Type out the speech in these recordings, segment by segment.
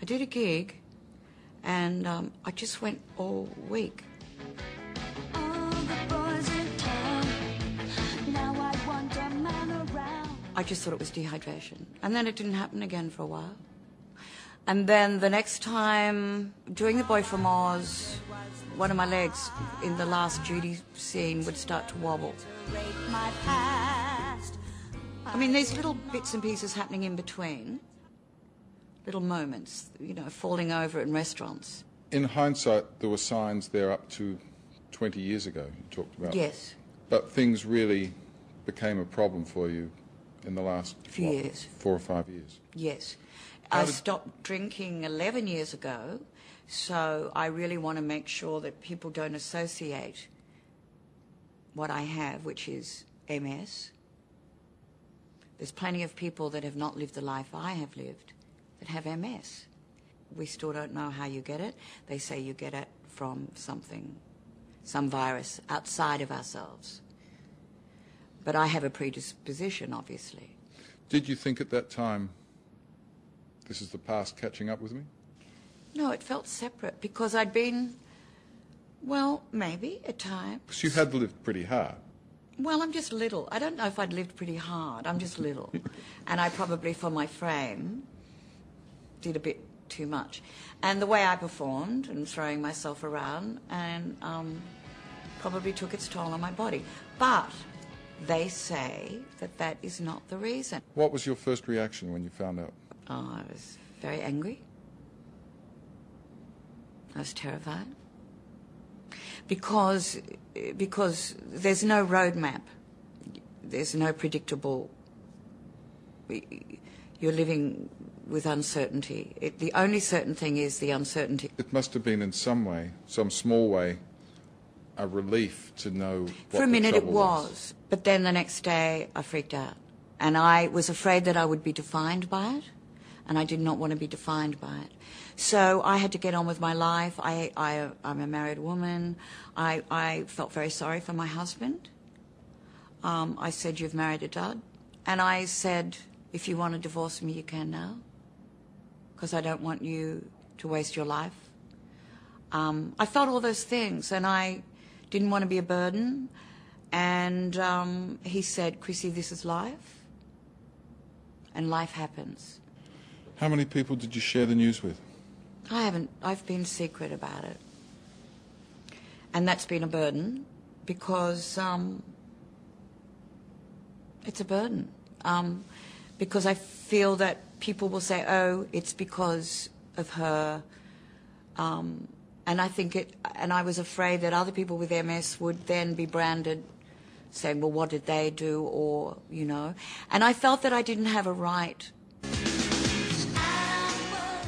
I did a gig, and I just went all week. I just thought it was dehydration. And then it didn't happen again for a while. And then the next time, doing The Boy from Oz, one of my legs in the last Judy scene would start to wobble. I mean, there's little bits and pieces happening in between, little moments, you know, falling over in restaurants. In hindsight, there were signs there up to 20 years ago, you talked about. Yes. But things really became a problem for you in the last few years. 4 or 5 years. Yes. I stopped drinking 11 years ago, so I really want to make sure that people don't associate what I have, which is MS. There's plenty of people that have not lived the life I have lived that have MS. We still don't know how you get it. They say you get it from something, some virus outside of ourselves. But I have a predisposition, obviously. Did you think at that time, this is the past catching up with me? No, it felt separate because I'd been, well, maybe at times. Because you had lived pretty hard. Well, I'm just little. I don't know if I'd lived pretty hard. I'm just little. And I probably, for my frame, did a bit too much. And the way I performed and throwing myself around and probably took its toll on my body. But they say that that is not the reason. What was your first reaction when you found out? Oh, I was very angry. I was terrified. Because there's no roadmap. There's no predictable... You're living with uncertainty. The only certain thing is the uncertainty. It must have been in some way, some small way, a relief to know what the trouble was. For a minute it was, but then the next day I freaked out. And I was afraid that I would be defined by it, and I did not want to be defined by it. So I had to get on with my life. I'm a married woman. I felt very sorry for my husband. I said, "You've married a dud." And I said, "If you want to divorce me, you can now, because I don't want you to waste your life." I felt all those things, and I didn't want to be a burden. And he said, "Chrissy, this is life, and life happens." How many people did you share the news with? I haven't. I've been secret about it. And that's been a burden because it's a burden. Because I feel that people will say, "Oh, it's because of her." And I think and I was afraid that other people with MS would then be branded saying, "Well, what did they do?" Or, you know. And I felt that I didn't have a right.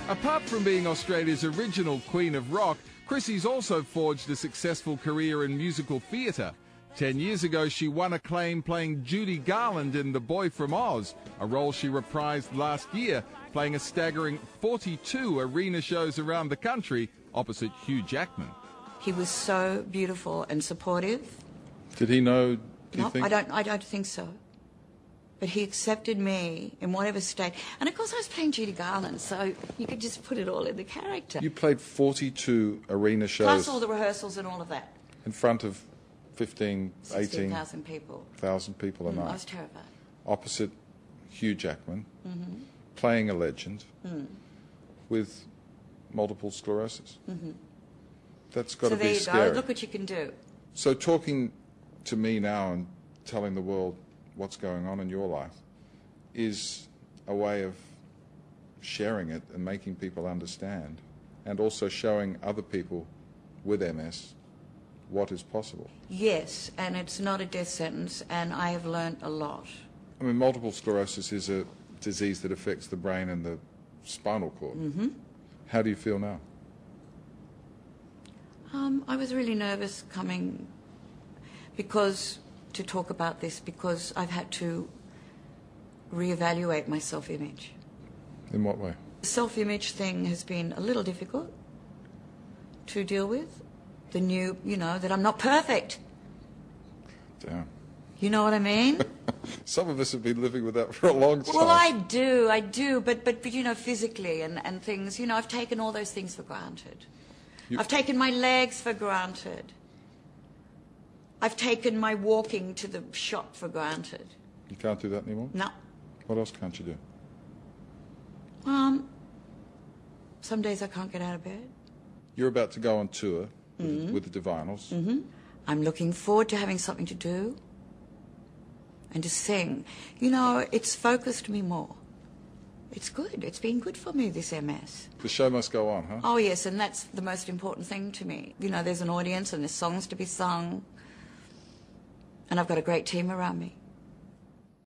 Apart from being Australia's original Queen of Rock, Chrissy's also forged a successful career in musical theatre. 10 years ago, she won acclaim playing Judy Garland in The Boy from Oz, a role she reprised last year, playing a staggering 42 arena shows around the country opposite Hugh Jackman. He was so beautiful and supportive. Did he know, do you No, think? I don't think so. But he accepted me in whatever state. And, of course, I was playing Judy Garland, so you could just put it all in the character. You played 42 arena shows. Plus all the rehearsals and all of that. In front of 15, 16,000 people. 1,000 people a night. I was terrified. Opposite Hugh Jackman, playing a legend with multiple sclerosis. That's got to be scary. So there you go. Look what you can do. So talking to me now and telling the world what's going on in your life is a way of sharing it and making people understand, and also showing other people with MS what is possible. Yes, and it's not a death sentence, and I have learned a lot. I mean, multiple sclerosis is a disease that affects the brain and the spinal cord. How do you feel now? I was really nervous coming to talk about this because I've had to reevaluate my self-image. In what way? The self-image thing has been a little difficult to deal with. The new, that I'm not perfect. Damn. You know what I mean? Some of us have been living with that for a long time. Well, I do, but you know, physically and things, you know, I've taken all those things for granted. I've taken my legs for granted. I've taken my walking to the shop for granted. You can't do that anymore? No. What else can't you do? Some days I can't get out of bed. You're about to go on tour with the Divinyls. I'm looking forward to having something to do and to sing. You know, it's focused me more. It's good. It's been good for me, this MS. The show must go on, huh? Oh, yes, and that's the most important thing to me. You know, there's an audience and there's songs to be sung. And I've got a great team around me.